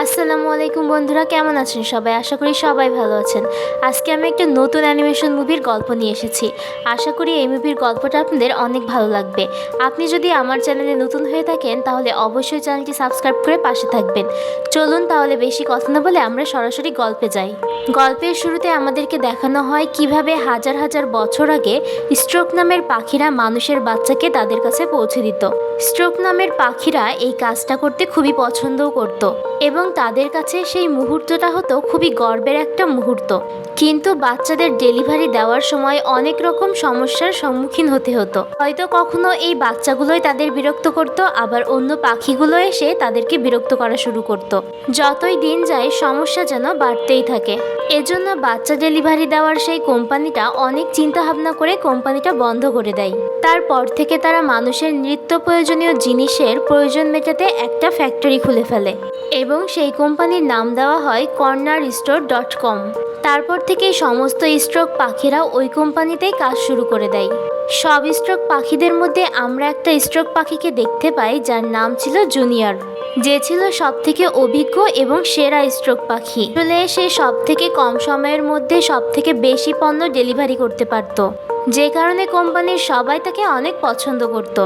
আসসালামু আলাইকুম বন্ধুরা, কেমন আছেন সবাই? আশা করি সবাই ভালো আছেন। আজকে আমি একটা নতুন অ্যানিমেশন মুভির গল্প নিয়ে এসেছি। আশা করি এই মুভির গল্পটা আপনাদের অনেক ভালো লাগবে। আপনি যদি আমার চ্যানেলে নতুন হয়ে থাকেন তাহলে অবশ্যই চ্যানেলটি সাবস্ক্রাইব করে পাশে থাকবেন। চলুন তাহলে বেশি কথা না বলে আমরা সরাসরি গল্পে যাই। গল্পের শুরুতে আমাদেরকে দেখানো হয় কিভাবে হাজার হাজার বছর আগে স্ট্রোক নামের পাখিরা মানুষের বাচ্চাকে তাদের কাছে পৌঁছে দিত। স্ট্রোক নামের পাখিরা এই কাজটা করতে খুবই পছন্দও করত এবং তাদের কাছে সেই মুহূর্তটা হতো খুবই গর্বের একটা মুহূর্ত। কিন্তু বাচ্চাদের ডেলিভারি দেওয়ার সময় অনেক রকম সমস্যার সম্মুখীন হতে হতো। হয়তো কখনো এই বাচ্চাগুলোই তাদের বিরক্ত করত, আবার অন্য পাখিগুলো এসে তাদেরকে বিরক্ত করা শুরু করত। যতই দিন যায় সমস্যা যেন বাড়তেই থাকে। এজন্য বাচ্চা ডেলিভারি দেওয়ার সেই কোম্পানিটা অনেক চিন্তা ভাবনা করে কোম্পানিটা বন্ধ করে দেয়। তারপর থেকে তারা মানুষের নিত্য প্রয়োজনীয় জিনিসের প্রয়োজন মেটাতে একটা ফ্যাক্টরি খুলে ফেলে এবং সেই কোম্পানির নাম দেওয়া হয় cornerstore.com। তারপর থেকে সমস্ত স্ট্রোক পাখিরা ওই কোম্পানিতেই কাজ শুরু করে দেয়। সব স্ট্রোক পাখিদের মধ্যে আমরা একটা স্ট্রোক পাখিকে দেখতে পাই যার নাম ছিল জুনিয়র, যে ছিল সব থেকে অভিজ্ঞ এবং সেরা স্ট্রোক পাখি। আসলে সে সব থেকে কম সময়ের মধ্যে সব থেকে বেশি পণ্য ডেলিভারি করতে পারত, যে কারণে কোম্পানির সবাই তাকে অনেক পছন্দ করত।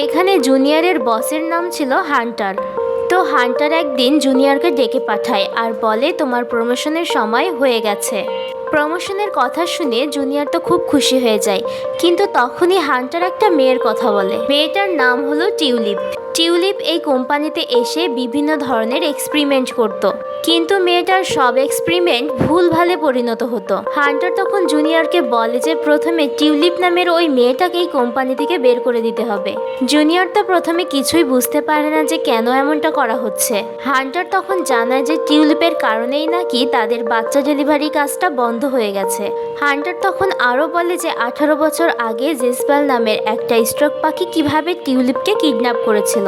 এখানে জুনিয়রের বসের নাম ছিল হান্টার। তো হান্টার একদিন জুনিয়রকে ডেকে পাঠায় আর বলে, তোমার প্রমোশনের সময় হয়ে গেছে। প্রমোশনের কথা শুনে জুনিয়র তো খুব খুশি হয়ে যায়, কিন্তু তখনই হান্টার একটা মেয়ের কথা বলে। মেয়েটার নাম হলো টিউলিপ। টিউলিপ এই কোম্পানিতে এসে বিভিন্ন ধরনের এক্সপেরিমেন্ট করত, কিন্তু মেয়েটার সব এক্সপেরিমেন্ট ভুলভালে পরিণত হতো। হান্টার তখন জুনিয়রকে বলে যে প্রথমে টিউলিপ নামের ওই মেয়েটাকে এই কোম্পানি থেকে বের করে দিতে হবে। জুনিয়র তো প্রথমে কিছুই বুঝতে পারে না যে কেন এমনটা করা হচ্ছে। হান্টার তখন জানায় যে টিউলিপের কারণেই নাকি তাদের বাচ্চা ডেলিভারি কাজটা বন্ধ হয়ে গেছে। হান্টার তখন আরও বলে যে 18 বছর আগে জেসপাল নামের একটা স্ট্রোক পাখি কিভাবে টিউলিপকে কিডন্যাপ করেছিল।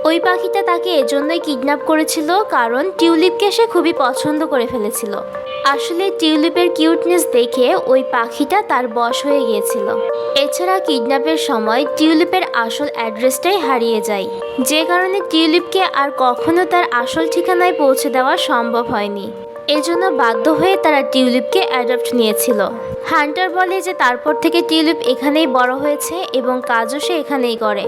ওই পাখিটা তাকে এজন্যই কিডন্যাপ করেছিল কারণ টিউলিপকে সে খুবই পছন্দ করে ফেলেছিল। আসলে টিউলিপের কিউটনেস দেখে ওই পাখিটা তার বশ হয়ে গিয়েছিল। এছাড়া কিডন্যাপের সময় টিউলিপের আসল অ্যাড্রেসটাই হারিয়ে যায়, যে কারণে টিউলিপকে আর কখনো তার আসল ঠিকানায় পৌঁছে দেওয়া সম্ভব হয়নি। এজন্য বাধ্য হয়ে তারা টিউলিপকে অ্যাডপ্ট নিয়েছিল। হান্টার বলে যে তারপর থেকে টিউলিপ এখানেই বড় হয়েছে এবং কাজও সে এখানেই করে।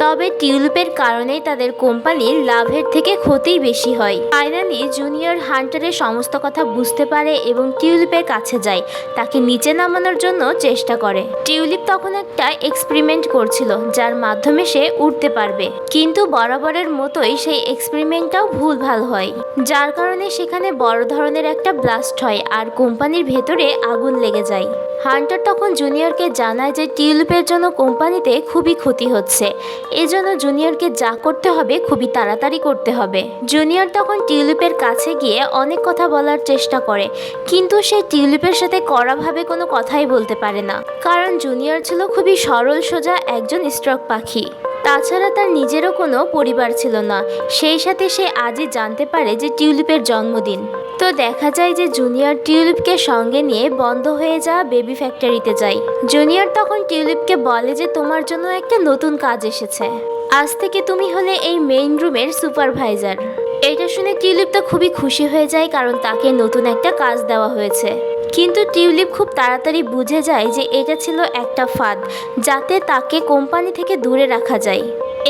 তবে টিউলিপের কারণেই তাদের কোম্পানির লাভের থেকে ক্ষতিই বেশি হয়। ফাইনালি জুনিয়র হান্টারের সমস্ত কথা বুঝতে পারে এবং টিউলিপের কাছে যায়, তাকে নিচে নামানোর জন্য চেষ্টা করে। টিউলিপ তখন একটা এক্সপেরিমেন্ট করছিল যার মাধ্যমে সে উঠতে পারবে, কিন্তু বরাবরের মতোই সেই এক্সপেরিমেন্টটাও ভুলভাল হয়, যার কারণে সেখানে বড় ধরনের একটা ব্লাস্ট হয় আর কোম্পানির ভেতরে আগুন লেগে যায়। হান্টার তখন জুনিয়রকে জানায় যে টিউলিপের জন্য কোম্পানিতে খুবই ক্ষতি হচ্ছে, এজন্য জুনিয়রকে যা করতে হবে খুবই তাড়াতাড়ি করতে হবে। জুনিয়র তখন টিউলিপের কাছে গিয়ে অনেক কথা বলার চেষ্টা করে, কিন্তু সে টিউলিপের সাথে কড়াভাবে কোনো কথাই বলতে পারে না, কারণ জুনিয়র ছিল খুবই সরল সোজা একজন স্ট্রোক পাখি। তাছাড়া তার নিজেরও কোনো পরিবার ছিল না। সেই সাথে সে আজই জানতে পারে যে টিউলিপের জন্মদিন। তো দেখা যায় যে জুনিয়র টিউলিপকে সঙ্গে নিয়ে বন্ধ হয়ে যাওয়া বেবি ফ্যাক্টরিতে যায়। জুনিয়র তখন টিউলিপকে বলে যে তোমার জন্য একটা নতুন কাজ এসেছে, আজ থেকে তুমি হলে এই মেইন রুমের সুপারভাইজার। এটা শুনে টিউলিপ তো খুবই খুশি হয়ে যায়, কারণ তাকে নতুন একটা কাজ দেওয়া হয়েছে। কিন্তু টিউলিপ খুব তাড়াতাড়ি বুঝে যায় যে এটা ছিল একটা ফাঁদ, যাতে তাকে কোম্পানি থেকে দূরে রাখা যায়।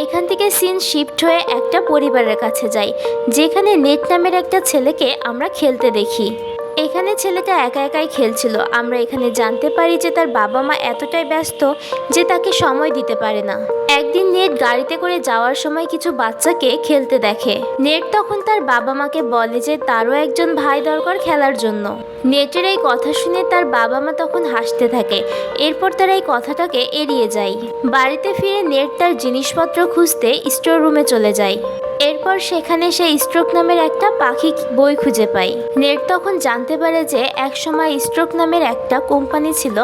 এখান থেকে সিন শিফট হয়ে একটা পরিবারের কাছে যায়, যেখানে নেট নামের একটা ছেলেকে আমরা খেলতে দেখি। এখানে ছেলেটা একা একাই খেলছিল। আমরা এখানে জানতে পারি যে তার বাবা মা এতটাই ব্যস্ত যে তাকে সময় দিতে পারে না। একদিন নেট গাড়িতে করে যাওয়ার সময় কিছু বাচ্চাকে খেলতে দেখে। নেট তখন তার বাবা মাকে বলে যে তারও একজন ভাই দরকার খেলার জন্য। নেটের এই কথা শুনে তার বাবা মা তখন হাসতে থাকে। এরপর তারা এই কথাটাকে এড়িয়ে যায়। বাড়িতে ফিরে নেট তার জিনিসপত্র খুঁজতে স্টোর রুমে চলে যায়। এরপর সেখানে সে স্ট্রোক নামের একটা পাখি বই খুঁজে পায়। নেট তখন জানতে পারে যে একসময় স্ট্রোক নামের একটা কোম্পানি ছিল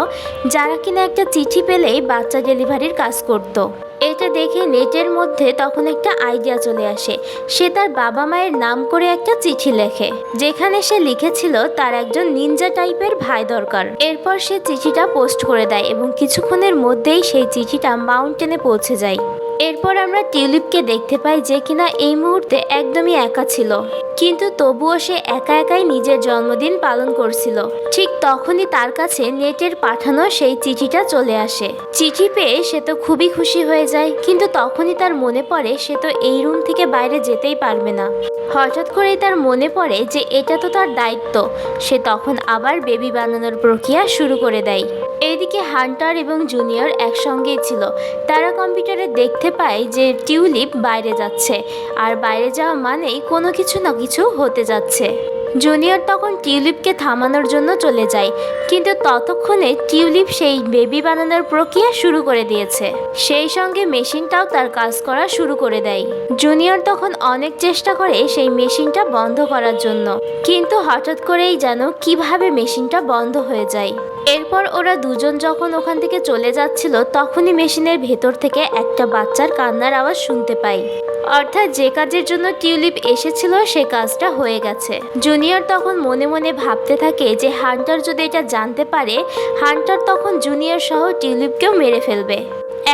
যারা কিনা একটা চিঠি পেলেই বাচ্চা ডেলিভারির কাজ করত। এটা দেখে নেটের মধ্যে তখন একটা আইডিয়া চলে আসে। সে তার বাবা মায়ের নাম করে একটা চিঠি লেখে, যেখানে সে লিখেছিল তার একজন নিনজা টাইপের ভাই দরকার। এরপর সে চিঠিটা পোস্ট করে দেয় এবং কিছুক্ষণের মধ্যেই সেই চিঠিটা মাউন্টেনে পৌঁছে যায়। এরপর আমরা টিউলিপকে দেখতে পাই, যে কিনা এই মুহূর্তে একদমই একা ছিল, কিন্তু তবুও সে একা একাই নিজের জন্মদিন পালন করছিল। ঠিক তখনই তার কাছে নেটের পাঠানো সেই চিঠিটা চলে আসে। চিঠি পেয়ে সে তো খুবই খুশি হয়ে যায়, কিন্তু তখনই তার মনে পড়ে সে তো এই রুম থেকে বাইরে যেতেই পারবে না। হঠাৎ করেই তার মনে পড়ে যে এটা তো তার দায়িত্ব। সে তখন আবার বেবি বানানোর প্রক্রিয়া শুরু করে দেয়। এইদিকে হান্টার এবং জুনিয়র একসঙ্গেই ছিল। তারা কম্পিউটারে দেখতে পায় যে টিউলিপ বাইরে যাচ্ছে, আর বাইরে যাওয়া মানেই কোনো কিছু না কিছু হতে যাচ্ছে। জুনিয়র তখন টিউলিপকে থামানোর জন্য চলে যায়, কিন্তু ততক্ষণে টিউলিপ সেই বেবি বানানোর প্রক্রিয়া শুরু করে দিয়েছে। সেই সঙ্গে মেশিনটাও তার কাজ করা শুরু করে দেয়। জুনিয়র তখন অনেক চেষ্টা করে সেই মেশিনটা বন্ধ করার জন্য, কিন্তু হঠাৎ করেই যেন কিভাবে মেশিনটা বন্ধ হয়ে যায়। এরপর ওরা দুজন যখন ওখান থেকে চলে যাচ্ছিল, তখনই মেশিনের ভেতর থেকে একটা বাচ্চার কান্নার আওয়াজ শুনতে পাই। অর্থাৎ যে কাজের জন্য টিউলিপ এসেছিল সে কাজটা হয়ে গেছে। জুনিয়র তখন মনে মনে ভাবতে থাকে যে হান্টার যদি এটা জানতে পারে, হান্টার তখন জুনিয়র সহ টিউলিপকেও মেরে ফেলবে।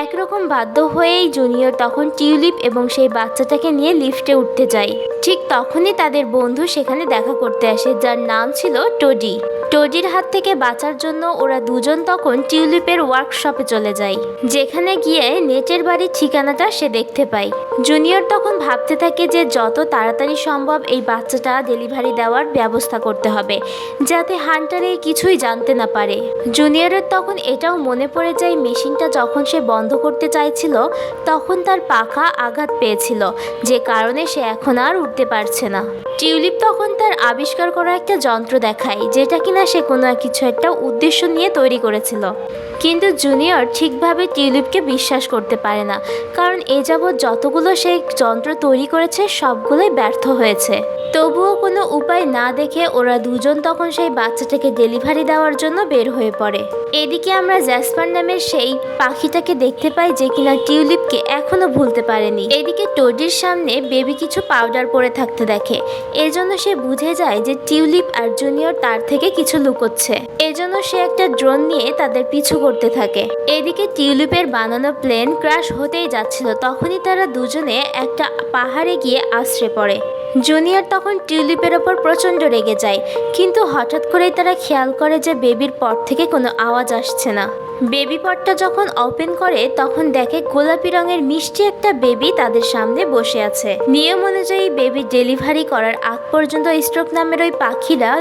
একরকম বাধ্য হয়েই জুনিয়র তখন টিউলিপ এবং সেই বাচ্চাটাকে নিয়ে লিফটে উঠতে যায়। ঠিক তখনই তাদের বন্ধু সেখানে দেখা করতে আসে, যার নাম ছিল টোডি। টোডির হাত থেকে বাঁচার জন্য ওরা দুজন তখন টিউলিপের ওয়ার্কশপে চলে যায়, যেখানে গিয়ে নেটের বাড়ির ঠিকানাটা সে দেখতে পায়। জুনিয়র তখন ভাবতে থাকে যে যত তাড়াতাড়ি সম্ভব এই বাচ্চাটা ডেলিভারি দেওয়ার ব্যবস্থা করতে হবে, যাতে হান্টার এই কিছুই জানতে না পারে। জুনিয়রের তখন এটাও মনে পড়ে যায় মেশিনটা যখন সে বন্ধ করতে চাইছিল, তখন তার পাখা আঘাত পেয়েছিল, যে কারণে সে এখন আর উঠতে পারছে না। টিউলিপ তখন তার আবিষ্কার করা একটা যন্ত্র দেখায়, যেটা কিনা সে কোনো কিছু একটা উদ্দেশ্য নিয়ে তৈরি করেছিল। কিন্তু জুনিয়র ঠিকভাবে টিউলিপকে বিশ্বাস করতে পারে না, কারণ এ যাবৎ যতগুলো সেই যন্ত্র তৈরি করেছে সবগুলোই ব্যর্থ হয়েছে। তবুও কোনো উপায় না দেখে ওরা দুজন তখন সেই বাচ্চাটাকে ডেলিভারি দেওয়ার জন্য বের হয়ে পড়ে। এদিকে আমরা জ্যাসপার নামের সেই পাখিটাকে দেখতে পাই, যে কিনা টিউলিপকে এখনো ভুলতে পারেনি। এদিকে টোডির সামনে বেবি কিছু পাউডার পরে থাকতে দেখে, এজন্য সে বুঝে যায় যে টিউলিপ আর জুনিয়র তার থেকে কিছু লুকোচ্ছে। এজন্য সে একটা ড্রোন নিয়ে তাদের পিছু করতে থাকে। এদিকে টিউলিপের বানানো প্লেন ক্র্যাশ হতেই যাচ্ছিল, তখনই তারা দুজনে একটা পাহাড়ে গিয়ে আশ্রে পড়ে। জুনিয়র তখন টিউলিপের ওপর প্রচণ্ড রেগে যায়, কিন্তু হঠাৎ করেই তারা খেয়াল করে যে বেবির পট থেকে কোনো আওয়াজ আসছে না। বেবি পটটা যখন ওপেন করে তখন দেখে গোলাপি রঙের মিষ্টি একটা বেবি তাদের সামনে বসে আছে। নিয়ম অনুযায়ী বেবি ডেলিভারি করার আগ পর্যন্ত স্ট্রোক নামের ওই পাখিরা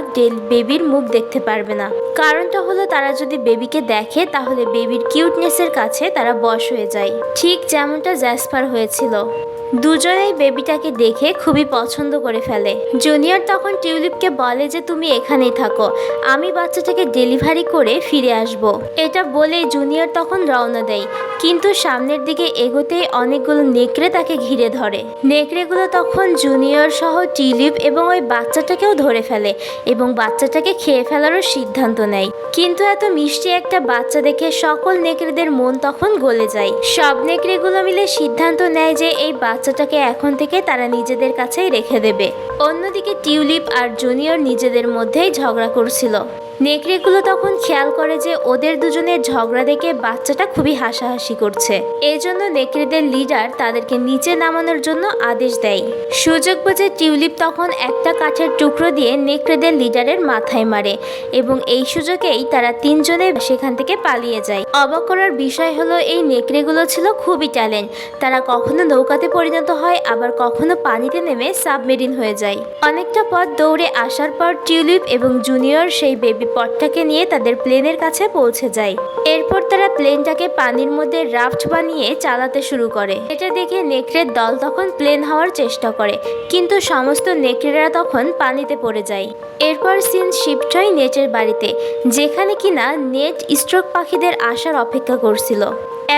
বেবির মুখ দেখতে পারবে না। কারণটা হলো তারা যদি বেবিকে দেখে তাহলে বেবির কিউটনেসের কাছে তারা বশ হয়ে যায়, ঠিক যেমনটা জ্যাসপার হয়েছিল। দুজনেই বেবিটাকে দেখে খুবই পছন্দ করে ফেলে। জুনিয়র তখন টিউলিপকে বলে যে তুমি এখানেই থাকো, আমি বাচ্চাটাকে ডেলিভারি করে ফিরে আসব। এটা বলে জুনিয়র তখন রওনা দেয়, কিন্তু সামনের দিকে এগোতেই অনেকগুলো নেকড়ে তাকে ঘিরে ধরে। নেকড়েগুলো তখন জুনিয়র সহ টিউলিপ এবং ওই বাচ্চাটাকেও ধরে ফেলে এবং বাচ্চাটাকে খেয়ে ফেলারও সিদ্ধান্ত নেয়। কিন্তু এত মিষ্টি একটা বাচ্চা দেখে সকল নেকড়েদের মন তখন গলে যায়। সব নেকড়েগুলো মিলে সিদ্ধান্ত নেয় যে এই বাচ্চাটাকে এখন থেকে তারা নিজেদের কাছেই রেখে দেবে। অন্যদিকে টিউলিপ আর জুনিয়র নিজেদের মধ্যেই ঝগড়া করছিল। নেকড়েগুলো তখন খেয়াল করে যে ওদের দুজনের ঝগড়া দেখে বাচ্চাটা খুবই হাসাহাসি করছে। এই জন্য নেকড়েদের লিডার তাদেরকে নিচে নামানোর জন্য আদেশ দেয়। সুযোগ বুঝে টিউলিপ তখন একটা কাঠের টুকরো দিয়ে নেকড়েদের লিডারের মাথায় মারে এবং এই সুযোগেই তারা তিনজনে সেখান থেকে পালিয়ে যায়। অবাক করার বিষয় হলো এই নেকড়েগুলো ছিল খুবই ট্যালেন্ট। তারা কখনো নৌকাতে পরিণত হয়, আবার কখনো পানিতে নেমে সাবমেরিন হয়ে যায়। অনেকটা পথ দৌড়ে আসার পর টিউলিপ এবং জুনিয়র সেই বেবি পটটাকে নিয়ে তাদের প্লেনের কাছে পৌঁছে যায়। এরপর তারা প্লেনটাকে পানির মধ্যে রাফট বানিয়ে চালাতে শুরু করে। এটা দেখে নেকড়ের দল তখন প্লেন হওয়ার চেষ্টা করে, কিন্তু সমস্ত নেকড়েরা তখন পানিতে পড়ে যায়। এরপর সিন শিফট হয় নেটের বাড়িতে, যেখানে কিনা নেট স্ট্রোক পাখিদের আসার অপেক্ষা করছিল।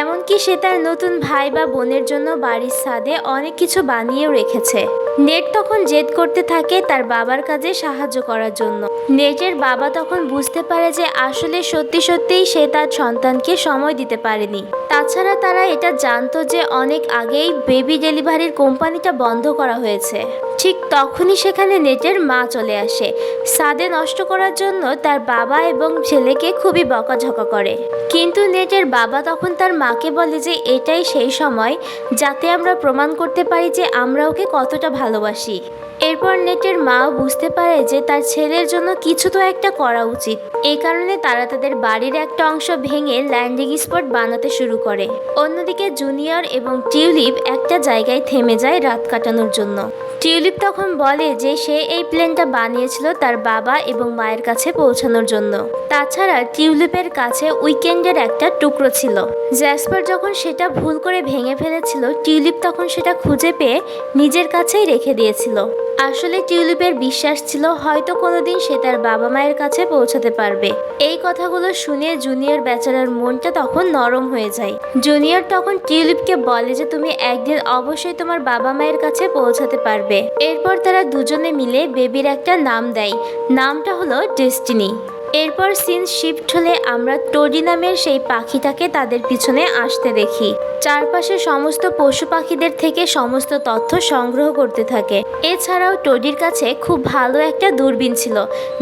এমনকি সে তার নতুন ভাই বা বোনের জন্য বাড়ির ছাদে অনেক কিছু বানিয়েও রেখেছে। নেট তখন জেদ করতে থাকে তার বাবার কাজে সাহায্য করার জন্য। নেটের বাবা তখন বুঝতে পারে যে আসলে সত্যি সত্যিই সে তার সন্তানকে সময় দিতে পারেনি। তাছাড়া তারা এটা জানতো যে অনেক আগেই বেবি ডেলিভারির কোম্পানিটা বন্ধ করা হয়েছে। ঠিক তখনই সেখানে নেটের মা চলে আসে। ছাদে নষ্ট করার জন্য তার বাবা এবং ছেলেকে খুবই বকাঝকা করে। কিন্তু নেটের বাবা তখন তার মাকে বলে যে এটাই সেই সময় যাতে আমরা প্রমাণ করতে পারি যে আমরা ওকে কতটা ভালোবাসি। এরপর নেটের মাও বুঝতে পারে যে তার ছেলের জন্য কিছু তো একটা করা উচিত। এই কারণে তারা তাদের বাড়ির একটা অংশ ভেঙে ল্যান্ডিং স্পট বানাতে শুরু করে। অন্যদিকে জুনিয়র এবং টিউলিপ একটা জায়গায় থেমে যায় রাত কাটানোর জন্য। টিউলিপ তখন বলে যে সে এই প্লেনটা বানিয়েছিল তার বাবা এবং মায়ের কাছে পৌঁছানোর জন্য। তাছাড়া টিউলিপের কাছে উইকেন্ডের একটা টুকরো ছিল। জ্যাসপার যখন সেটা ভুল করে ভেঙে ফেলেছিল, টিউলিপ তখন সেটা খুঁজে পেয়ে নিজের কাছেই রেখে দিয়েছিল। আসলে টিউলিপের বিশ্বাস ছিল হয়তো কোনোদিন সে তার বাবা মায়ের কাছে পৌঁছাতে পারবে। এই কথাগুলো শুনে জুনিয়র বেচারার মনটা তখন নরম হয়ে যায়। জুনিয়র তখন টিউলিপকে বলে যে তুমি একদিন অবশ্যই তোমার বাবা মায়ের কাছে পৌঁছাতে পারবে। এরপর তারা দুজনে মিলে বেবির একটা নাম দেয়। নামটা হলো ডেস্টিনি। এরপর সিন শিফট হলে আমরা টোডি নামের সেই পাখিটাকে তাদের পিছনে আসতে দেখি। চারপাশে সমস্ত পশু পাখিদের থেকে সমস্ত তথ্য সংগ্রহ করতে থাকে। এছাড়াও টোডির কাছে খুব ভালো একটা দূরবীন ছিল,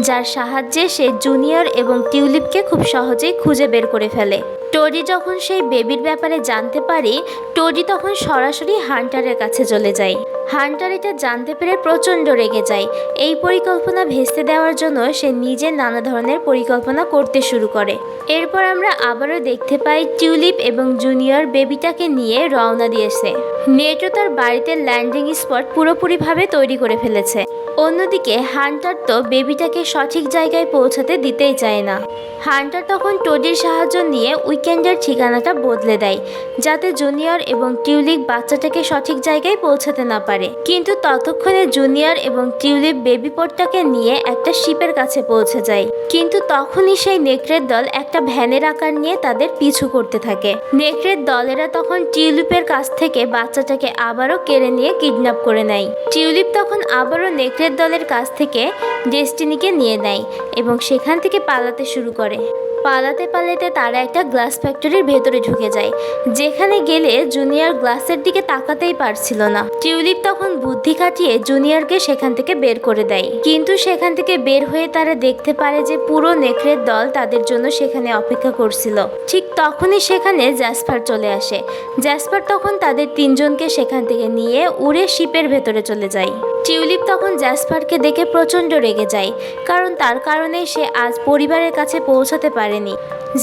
যার সাহায্যে সে জুনিয়র এবং টিউলিপকে খুব সহজেই খুঁজে বের করে ফেলে। টোডি যখন সেই বেবির ব্যাপারে জানতে পারে, টোডি তখন সরাসরি হান্টারের কাছে চলে যায়। হান্টার এটা জানতে পেরে প্রচণ্ড রেগে যায়। এই পরিকল্পনা ভেস্তে দেওয়ার জন্য সে নিজে নানা ধরনের পরিকল্পনা করতে শুরু করে। এরপর আমরা আবারও দেখতে পাই টিউলিপ এবং জুনিয়র বেবিটাকে নিয়ে রওনা দিয়েছে। নেটও তার বাড়িতে ল্যান্ডিং স্পট পুরোপুরিভাবে তৈরি করে ফেলেছে। অন্যদিকে হান্টার তো বেবিটাকে সঠিক জায়গায় পৌঁছাতে দিতেই চায় না। হান্টার তখন টোডির সাহায্য নিয়ে উইকেন্ডের ঠিকানাটা বদলে দেয়, যাতে জুনিয়র এবং টিউলিপ বাচ্চাটাকে সঠিক জায়গায় পৌঁছাতে না পারে। কিন্তু ততক্ষণে জুনিয়র এবং টিউলিপ বেবি পোর্টটাকে নিয়ে একটা শিপের কাছে পৌঁছে যায়। কিন্তু তখনই সেই নেকড়ের দল একটা ভ্যানের আকার নিয়ে তাদের পিছু করতে থাকে। নেকড়ের দলেরা তখন টিউলিপের কাছ থেকে বাচ্চাটাকে আবারও কেড়ে নিয়ে কিডন্যাপ করে নেয়। টিউলিপ তখন আবারও নেকড়ের দলের কাছ থেকে ডেস্টিনিকে নিয়ে নেয় এবং সেখান থেকে পালাতে শুরু করে। পালাতে পালাতে তারা একটা গ্লাস ফ্যাক্টরির ভেতরে ঢুকে যায়, যেখানে গেলে জুনিয়র গ্লাসের দিকে তাকাতেই পারছিল না। টিউলিপ তখন বুদ্ধি খাটিয়ে জুনিয়রকে সেখান থেকে বের করে দেয়। কিন্তু সেখান থেকে বের হয়ে তারা দেখতে পারে যে পুরো নেকড়ের দল তাদের জন্য সেখানে অপেক্ষা করছিল। ঠিক তখনই সেখানে জ্যাসপার চলে আসে। জ্যাসপার তখন তাদের তিনজনকে সেখান থেকে নিয়ে উড়ে শিপের ভেতরে চলে যায়। টিউলিপ তখন জ্যাসপারকে দেখে প্রচণ্ড রেগে যায়, কারণ তার কারণে সে আজ পরিবারের কাছে পৌঁছাতে পারেনি।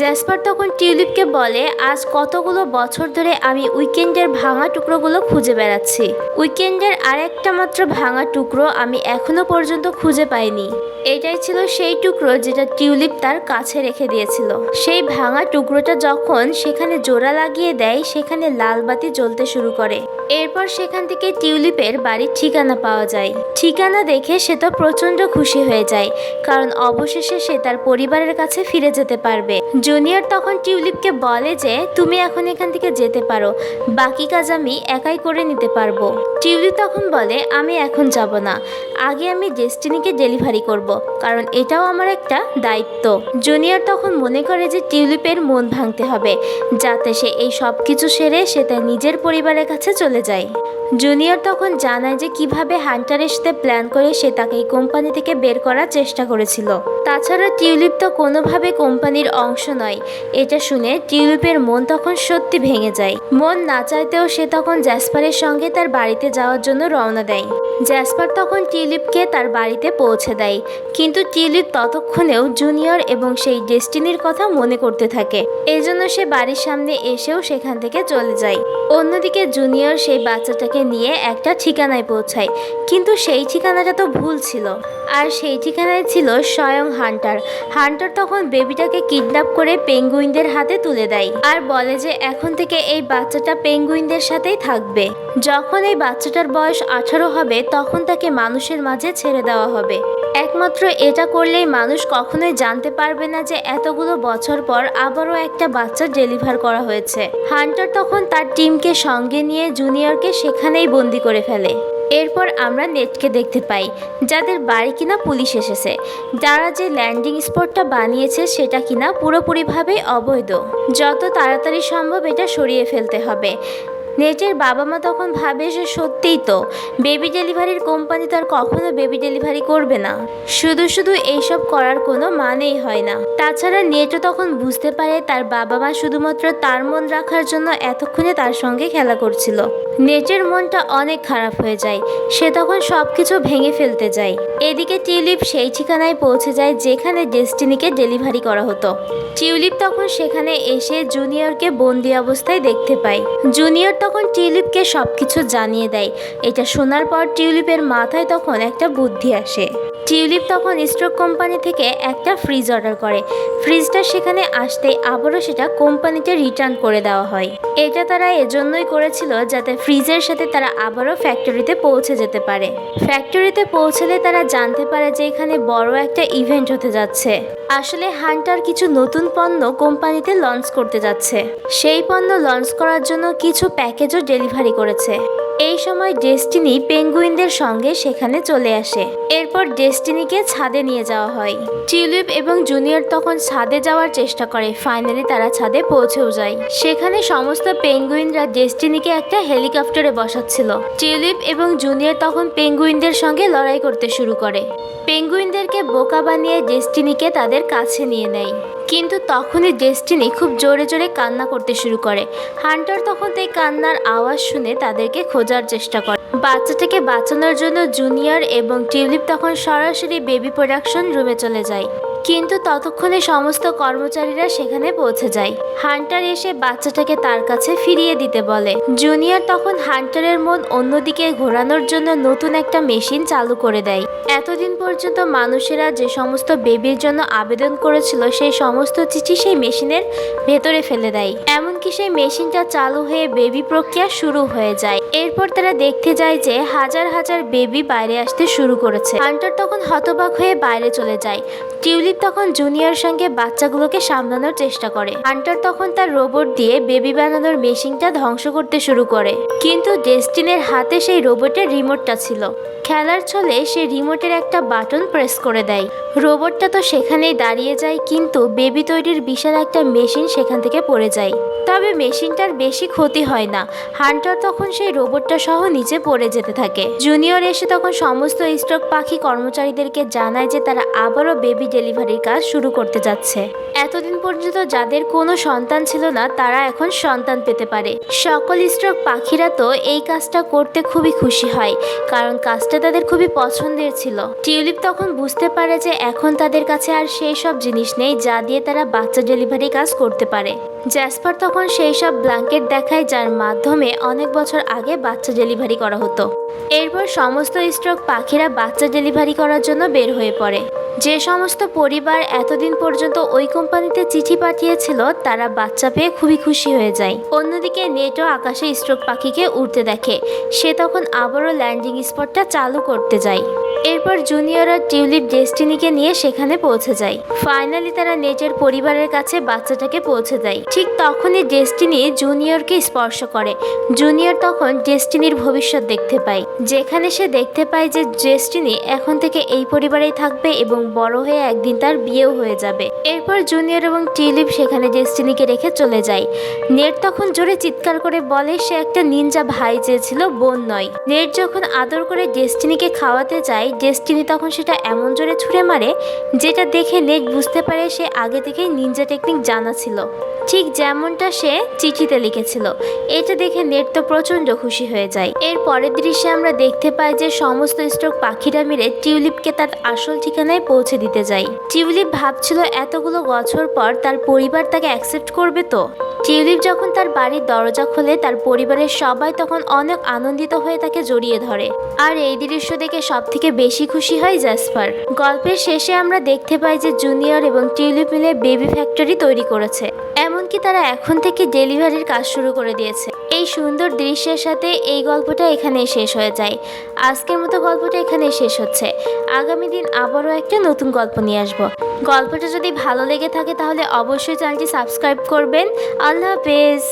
জ্যাসপার তখন টিউলিপকে বলে, আজ কতগুলো বছর ধরে আমি উইকেন্ডের ভাঙা টুকরোগুলো খুঁজে বেড়াচ্ছি। উইকেন্ডের আরেকটা মাত্র ভাঙা টুকরো আমি এখনো পর্যন্ত খুঁজে পাইনি। এটাই ছিল সেই টুকরো যেটা টিউলিপ তার কাছে রেখে দিয়েছিল। সেই ভাঙা টুকরোটা যখন সেখানে জোড়া লাগিয়ে দেয়, সেখানে লাল বাতি জ্বলতে শুরু করে। এরপর সেখান থেকে টিউলিপের বাড়ির ঠিকানা পাওয়া যায়। ঠিকানা দেখে সে তো প্রচণ্ড খুশি হয়ে যায়, কারণ অবশেষে সে তার পরিবারের কাছে ফিরে যেতে পারবে। জুনিয়র তখন টিউলিপকে বলে যে তুমি এখন এখান থেকে যেতে পারো, বাকি কাজ আমি একাই করে নিতে পারবো। টিউলিপ তখন বলে, আমি এখন যাব না, আগে আমি ডেস্টিনিকে ডেলিভারি করব, কারণ এটাও আমার একটা দায়িত্ব। জুনিয়র তখন মনে করে যে টিউলিপের মন ভাঙতে হবে, যাতে সে এই সব কিছু সেরে সে তার নিজের পরিবারের কাছে চলে যায়। জুনিয়র তখন জানায় যে কিভাবে হান্টারের সাথে প্ল্যান করে সে তাকে এই কোম্পানি থেকে বের করার চেষ্টা করেছিল। তাছাড়া টিউলিপ তো কোনোভাবে কোম্পানির অংশ নয়। এটা শুনে টিউলিপের মন তখন সত্যি ভেঙে যায়। মন না চাইতেও সে তখন জ্যাসপারের সঙ্গে তার বাড়িতে যাওয়ার জন্য রওনা দেয়। জ্যাসপার তখন টিউলিপকে তার বাড়িতে পৌঁছে দেয়, কিন্তু টিউলিপ ততক্ষণেও জুনিয়র এবং সেই ডেস্টিনির কথা মনে করতে থাকে। এজন্য সে বাড়ির সামনে এসেও সেখান থেকে চলে যায়। অন্যদিকে জুনিয়র সেই বাচ্চাটাকে তাকে নিয়ে একটা ঠিকানায় পৌঁছায়, কিন্তু সেই ঠিকানাটা তো ভুল ছিল। আর সেই ঠিকানায় ছিল স্বয়ং হান্টার। হান্টার তখন বেবিটাকে কিডন্যাপ করে পেঙ্গুইনদের হাতে তুলে দেয় আর বলে যে এখন থেকে এই বাচ্চাটা পেঙ্গুইনদের সাথেই থাকবে। যখন এই বাচ্চাটার বয়স 18 হবে তখন তাকে মানুষের মাঝে ছেড়ে দেওয়া হবে। একমাত্র এটা করলেই মানুষ কখনোই জানতে পারবে না যে এতগুলো বছর পর আবারও একটা বাচ্চা ডেলিভার করা হয়েছে। হান্টার তখন তার টিমকে সঙ্গে নিয়ে জুনিয়রকে সেখানেই বন্দি করে ফেলে। এরপর আমরা নেটকে দেখতে পাই, যাদের বাড়ি কিনা পুলিশ এসেছে। যারা যে ল্যান্ডিং স্পটটা বানিয়েছে সেটা কিনা পুরোপুরিভাবে অবৈধ। যত তাড়াতাড়ি সম্ভব এটা সরিয়ে ফেলতে হবে। নেটের বাবা মা তখন ভাবে যে সত্যিই তো বেবি ডেলিভারির কোম্পানি তো আর কখনো বেবি ডেলিভারি করবে না, শুধু শুধু এইসব করার কোনো মানেই হয় না। তাছাড়া নেটও তখন বুঝতে পারে তার বাবা মা শুধুমাত্র তার মন রাখার জন্য এতক্ষণে তার সঙ্গে খেলা করছিল। নেটের মনটা অনেক খারাপ হয়ে যায়, সে তখন সবকিছু ভেঙে ফেলতে যায়। এদিকে টিউলিপ সেই ঠিকানায় পৌঁছে যায় যেখানে ডেস্টিনিকে ডেলিভারি করা হতো। টিউলিপ তখন সেখানে এসে জুনিয়রকে বন্দি অবস্থায় দেখতে পায়। জুনিয়র তখন টিউলিপকে সবকিছু জানিয়ে দেয়। এটা শোনার পর টিউলিপের মাথায় তখন একটা বুদ্ধি আসে। টিউলিপ তখন স্ট্রোক কোম্পানি থেকে একটা ফ্রিজ অর্ডার করে। ফ্রিজটা সেখানে আসতেই আবারও সেটা কোম্পানিতে রিটার্ন করে দেওয়া হয়। এটা তারা এজন্যই করেছিল যাতে ফ্রিজের সাথে তারা আবারও ফ্যাক্টরিতে পৌঁছে যেতে পারে। ফ্যাক্টরিতে পৌঁছলে তারা জানতে পারে যে এখানে বড় একটা ইভেন্ট হতে যাচ্ছে। আসলে হান্টার কিছু নতুন পণ্য কোম্পানিতে লঞ্চ করতে যাচ্ছে। সেই পণ্য লঞ্চ করার জন্য কিছু প্যাকেজও ডেলিভারি করেছে। এই সময় ডেস্টিনি পেঙ্গুইনদের সঙ্গে সেখানে চলে আসে। এরপর ডেস্টিনিকে ছাদে নিয়ে যাওয়া হয়। টিউলিপ এবং জুনিয়র তখন ছাদে যাওয়ার চেষ্টা করে। ফাইনালি তারা ছাদে পৌঁছেও যায়। সেখানে সমস্ত পেঙ্গুইনরা ডেস্টিনিকে একটা হেলিকপ্টারে বসাচ্ছিল। টিউলিপ এবং জুনিয়র তখন পেঙ্গুইনদের সঙ্গে লড়াই করতে শুরু করে। পেঙ্গুইনদেরকে বোকা বানিয়ে ডেস্টিনিকে তাদের কাছে নিয়ে নেয়। কিন্তু তখনই ডেস্টিনি খুব জোরে জোরে কান্না করতে শুরু করে। হান্টার তখন এই কান্নার আওয়াজ শুনে তাদেরকে খোঁজার চেষ্টা করে। বাচ্চাটাকে বাঁচানোর জন্য জুনিয়র এবং টিউলিপ তখন সরাসরি বেবি প্রোডাকশন রুমে চলে যায়। কিন্তু ততক্ষণে সমস্ত কর্মচারীরা সেখানে পৌঁছে যায়। হান্টার এসে বাচ্চাটাকে তার কাছে ফিরিয়ে দিতে বলে। জুনিয়র তখন হান্টারের মন অন্যদিকে ঘোরানোর জন্য নতুন একটা মেশিন চালু করে দেয়। এতদিন পর্যন্ত মানুষেরা যে সমস্ত বেবির জন্য আবেদন করেছিল সেই সমস্ত চিঠি সেই মেশিনের ভেতরে ফেলে দেয়। এমনকি সেই মেশিনটা চালু হয়ে বেবি প্রক্রিয়া শুরু হয়ে যায়। এরপর তারা দেখতে যায় যে হাজার হাজার বেবি বাইরে আসতে শুরু করেছে। হান্টার তখন হতবাক হয়ে বাইরে চলে যায়। টিউলিপ তখন জুনিয়র সঙ্গে বাচ্চাগুলোকে সামলানোর চেষ্টা করে। হান্টার তখন তার রোবট দিয়ে বেবি বানানোর মেশিনটা ধ্বংস করতে শুরু করে। কিন্তু ডেস্টিনের হাতে সেই রোবটের রিমোটটা ছিল। খেলার ছলে সে রিমোটের একটা বাটন প্রেস করে দেয়। রোবটটা তো সেখানেই দাঁড়িয়ে যায়, কিন্তু বেবি তৈরির বিশাল একটা মেশিন সেখান থেকে পড়ে যায়। তবে মেশিনটার বেশি ক্ষতি হয় না। হান্টার তখন সেই রোবটটা সহ নিচে পড়ে যেতে থাকে। জুনিয়র এসে তখন সমস্ত স্টক পাখি কর্মচারীদেরকে জানায় যে তারা আবারও বেবি ডেলিভারির কাজ শুরু করতে যাচ্ছে। এতদিন পর্যন্ত যাদের কোনো সন্তান ছিল না তারা এখন সন্তান পেতে পারে। সকল স্টক পাখিরা তো এই কাজটা করতে খুবই খুশি হয়, কারণ কাজটা তাদের খুবই পছন্দের ছিল। টিউলিপ তখন বুঝতে পারে যে এখন তাদের কাছে আর সেই সব জিনিস নেই যা দিয়ে তারা বাচ্চা ডেলিভারি কাজ করতে পারে। জ্যাসপার তখন সেই সব ব্ল্যাঙ্কেট দেখায় যার মাধ্যমে অনেক বছর আগে বাচ্চা ডেলিভারি করা হতো। এরপর সমস্ত স্ট্রক পাখিরা বাচ্চা ডেলিভারি করার জন্য বের হয়ে পড়ে। যে সমস্ত পরিবার এতদিন পর্যন্ত ওই কোম্পানিতে চিঠি পাঠিয়েছিল তারা বাচ্চা পেয়ে খুবই খুশি হয়ে যায়। অন্যদিকে নেটও আকাশে স্ট্রোক পাখিকে উড়তে দেখে। সে তখন আবারও ল্যান্ডিং স্পটটা চালু করতে যায়। এরপর জুনিয়র আর টিউলিপ ডেস্টিনিকে নিয়ে সেখানে পৌঁছে যায়। ফাইনালি তারা নেটের পরিবারের কাছে বাচ্চাটাকে পৌঁছে দেয়। ঠিক তখনই ডেস্টিনি জুনিয়রকে স্পর্শ করে। জুনিয়র তখন ডেস্টিনির ভবিষ্যৎ দেখতে পায়, যেখানে সে দেখতে পায় যে ডেস্টিনি এখন থেকে এই পরিবারেই থাকবে এবং বড় হয়ে একদিন তার বিয়েও হয়ে যাবে। এরপর জুনিয়র এবং টিউলিপ সেখানে ডেস্টিনিকে রেখে চলে যায়। নেট তখন জোরে চিৎকার করে বলে সে একটা নিনজা ভাই চেয়েছিল, বোন নয়। নেট যখন আদর করে ডেস্টিনিকে খাওয়াতে যায় ডেস্টিনি তখন সেটা এমন জোরে ছুঁড়ে মারে যেটা দেখে নেট বুঝতে পারে সে আগে থেকেই নিনজা টেকনিক জানা ছিল, ঠিক যেমনটা সে চিঠিতে লিখেছিল। এটা দেখে নেট তো প্রচণ্ড খুশি হয়ে যায়। এর পরের দৃশ্যে আমরা দেখতে পাই যে সমস্ত স্ট্রোক পাখিরা মিলে টিউলিপকে তার আসল ঠিকানায় পৌঁছে দিতে যায়। টিউলিপ ভাবছিল এতগুলো বছর পর তার পরিবার তাকে অ্যাকসেপ্ট করবে তো। টিউলিপ যখন তার বাড়ির দরজা খোলে তার পরিবারের সবাই তখন অনেক আনন্দিত হয়ে তাকে জড়িয়ে ধরে। আর এই দৃশ্য দেখে সবথেকে বেশি খুশি হয় জ্যাসপার। গল্পের শেষে আমরা দেখতে পাই যে জুনিয়র এবং টিউলিপ মিলে বেবি ফ্যাক্টরি তৈরি করেছে, এমনকি তারা এখন থেকে ডেলিভারির কাজ শুরু করে দিয়েছে। এই সুন্দর দৃশ্যের সাথে এই গল্পটা এখানেই শেষ হয়ে যায়। আজকের মতো গল্পটা এখানেই শেষ হচ্ছে। আগামী দিন আবারও একটা নতুন গল্প নিয়ে আসবো। গল্পটা যদি ভালো লেগে থাকে তাহলে অবশ্যই চ্যানেলটি সাবস্ক্রাইব করবেন। আল্লাহ হাফেজ।